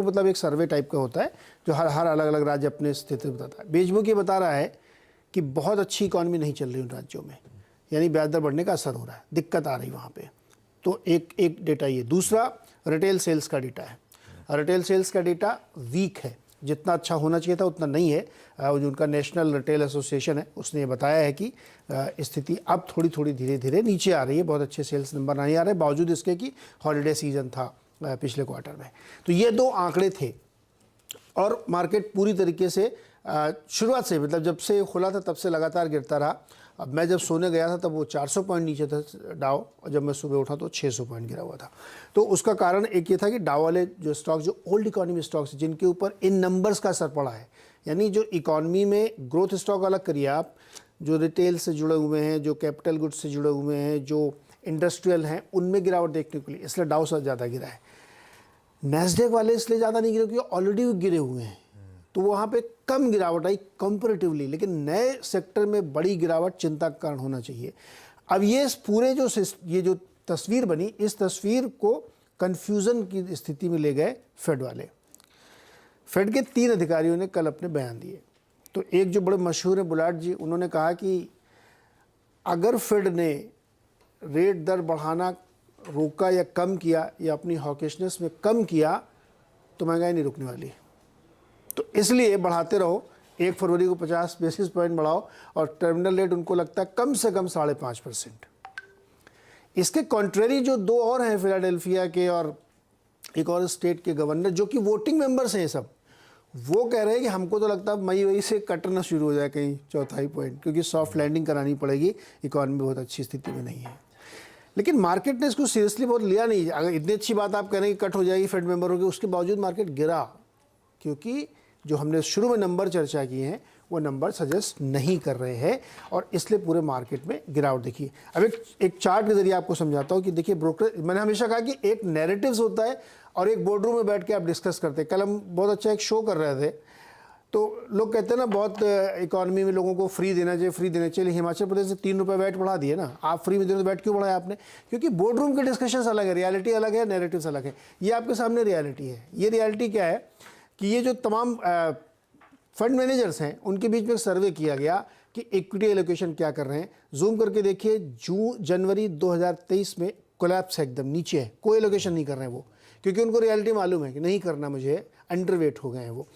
मतलब एक सर्वे टाइप का होता है जो हर अलग अलग राज्य अपने स्थिति बताता है। बेजबुक ये बता रहा है कि बहुत अच्छी इकॉनमी नहीं चल रही उन राज्यों में, यानी ब्याज दर बढ़ने का असर हो रहा है, दिक्कत आ रही वहाँ पे। तो एक डेटा ये। दूसरा रिटेल सेल्स का डेटा है। रिटेल सेल्स का डेटा वीक है, जितना अच्छा होना चाहिए था उतना नहीं है। जो उनका नेशनल रिटेल एसोसिएशन है उसने ये बताया है कि स्थिति अब थोड़ी धीरे धीरे नीचे आ रही है। बहुत अच्छे सेल्स नंबर नहीं आ रहे, बावजूद इसके कि हॉलीडे सीजन था पिछले क्वार्टर में। तो ये दो आंकड़े थे और मार्केट पूरी तरीके से शुरुआत से, मतलब जब से खुला था तब से लगातार गिरता रहा। अब मैं जब सोने गया था तब वो 400 पॉइंट नीचे था डाउ, और जब मैं सुबह उठा तो 600 पॉइंट गिरा हुआ था। तो उसका कारण एक ये था कि डाउ वाले जो स्टॉक्स, जो ओल्ड इकोनॉमी स्टॉक्स जिनके ऊपर इन नंबर्स का असर पड़ा है, यानी जो इकोनॉमी में ग्रोथ स्टॉक अलग करिए आप, जो रिटेल से जुड़े हुए हैं, जो कैपिटल गुड्स से जुड़े हुए हैं, जो इंडस्ट्रियल हैं, उनमें गिरावट देखने को मिली, इसलिए डाउ से ज़्यादा गिरा है। नैस्डैक वाले इसलिए ज़्यादा नहीं गिरे क्योंकि ऑलरेडी गिरे हुए हैं, तो वहाँ पे कम गिरावट आई कंपैरेटिवली। लेकिन नए सेक्टर में बड़ी गिरावट चिंता का कारण होना चाहिए। अब ये पूरे ये जो तस्वीर बनी, इस तस्वीर को कंफ्यूजन की स्थिति में ले गए फेड वाले। फेड के 3 अधिकारियों ने कल अपने बयान दिए। तो एक जो बड़े मशहूर है बुलार्ड जी, उन्होंने कहा कि अगर फेड ने रेट दर बढ़ाना रोका या कम किया या अपनी हॉकिशनेस में कम किया तो महंगाई नहीं रुकने वाली। तो इसलिए बढ़ाते रहो, 1 फरवरी को 50 बेसिस पॉइंट बढ़ाओ और टर्मिनल रेट उनको लगता है कम से कम 5.5%। इसके कॉन्ट्रेरी जो 2 और हैं, फिलाडेल्फिया के और एक और स्टेट के गवर्नर, जो कि वोटिंग मेंबर्स हैं सब, वो कह रहे हैं कि हमको तो लगता है मई वही से कटना शुरू हो जाए कहीं 4 पॉइंट, क्योंकि सॉफ्ट लैंडिंग करानी पड़ेगी, इकॉनमी बहुत अच्छी स्थिति में नहीं है। लेकिन मार्केट ने इसको सीरियसली बहुत लिया नहीं। अगर इतनी अच्छी बात आप कह रहे हैं कि कट हो जाएगी फेड मेंबरों की, उसके बावजूद मार्केट गिरा, क्योंकि जो हमने शुरू में नंबर चर्चा किए हैं वो नंबर सजेस्ट नहीं कर रहे हैं और इसलिए पूरे मार्केट में गिरावट देखिए। अब एक चार्ट के जरिए आपको समझाता हूँ कि देखिए, ब्रोकर, मैंने हमेशा कहा कि एक नैरेटिव्स होता है और एक बोर्ड रूम में बैठ के आप डिस्कस करते हैं। कल हम बहुत अच्छा एक शो कर रहे थे, तो लोग कहते हैं ना बहुत इकॉनमी में लोगों को फ्री देना चाहिए, हिमाचल प्रदेश से 3 रुपये वैट बढ़ा दिए ना, आप फ्री में दे रहे तो वैट क्यों बढ़ाया आपने? क्योंकि बोर्ड रूम के डिस्कशंस अलग है, रियलिटी अलग है, नैरेटिव्स अलग है। ये आपके सामने रियलिटी है। ये रियलिटी क्या है कि ये जो तमाम फंड मैनेजर्स हैं उनके बीच में एक सर्वे किया गया कि इक्विटी एलोकेशन क्या कर रहे हैं। जूम करके देखिए, जनवरी 2023 में कोलैप्स है, एकदम नीचे है, कोई एलोकेशन नहीं कर रहे हैं वो, क्योंकि उनको रियलिटी मालूम है कि नहीं करना मुझे, अंडरवेट हो गए हैं वो।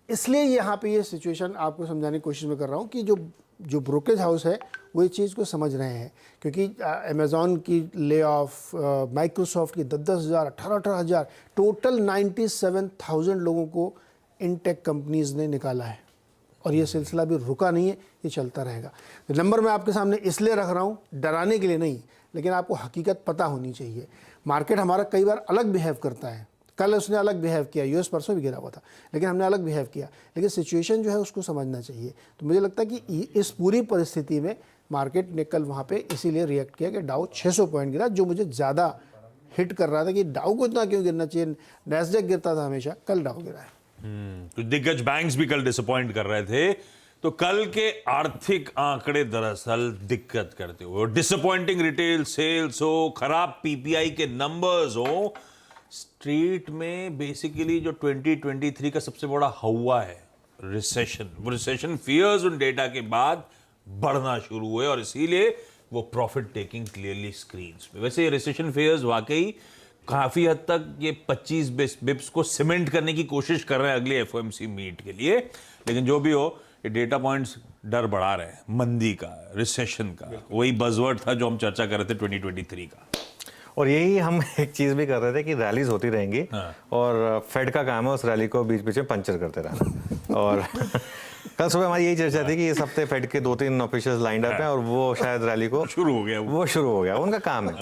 इसलिए यहाँ पे ये सिचुएशन आपको समझाने की कोशिश में कर रहा हूँ कि जो ब्रोकरेज हाउस है वो ये चीज़ को समझ रहे हैं, क्योंकि अमेज़ॉन की ले ऑफ, माइक्रोसॉफ्ट की 10-10 हज़ार, 18-18 हज़ार, टोटल 97,000 लोगों को इन टेक कंपनीज़ ने निकाला है और ये सिलसिला भी रुका नहीं है, ये चलता रहेगा। तो नंबर मैं आपके सामने इसलिए रख रहा हूँ, डराने के लिए नहीं, लेकिन आपको हकीकत पता होनी चाहिए। मार्केट हमारा कई बार अलग बिहेव करता है। कल उसने अलग बिहेव किया, यूएस परसों भी गिरा हुआ था, लेकिन हमने अलग बिहेव किया। लेकिन सिचुएशन जो है उसको समझना चाहिए। तो मुझे लगता है कि इस पूरी परिस्थिति में मार्केट ने कल वहाँ पे इसीलिए रिएक्ट किया कि डाउ 600 पॉइंट गिरा, जो मुझे ज़्यादा हिट कर रहा था कि डाउ को इतना क्यों गिरना चाहिए, नैस्डैक गिरता था हमेशा, कल डाउ गिरा है। तो दिग्गज बैंक्स भी कल डिसअपॉइंट कर रहे थे। तो कल के आर्थिक आंकड़े दरअसल दिक्कत करते हुए, डिसअपॉइंटिंग रिटेल सेल्स हो, खराब पीपीआई के नंबर्स हो, स्ट्रीट में बेसिकली जो 2023 का सबसे बड़ा हवा है रिसेशन फियर्स, उन डेटा के बाद बढ़ना शुरू हुए और इसीलिए वो प्रॉफिट टेकिंग क्लियरली स्क्रीन्स पे। वैसे रिसेशन फियर्स वाकई काफी हद तक ये 25 बिप्स को सीमेंट करने की कोशिश कर रहे हैं अगले एफओएमसी मीट के लिए, लेकिन जो भी हो, ये डेटा पॉइंट्स डर बढ़ा रहे हैं, मंदी का, रिसेशन का, वही बज़वर्ड था जो हम चर्चा कर रहे थे 2023 का। और यही हम एक चीज़ भी कर रहे थे कि रैलीज होती रहेंगी। हाँ। और फेड का काम है उस रैली को बीच बीच में पंचर करते रहना। और कल सुबह हमारी यही चर्चा थी कि इस हफ्ते फेड के 2-3 ऑफिशियल्स लाइंड अप हैं और वो शायद रैली को शुरू हो गया, उनका काम है।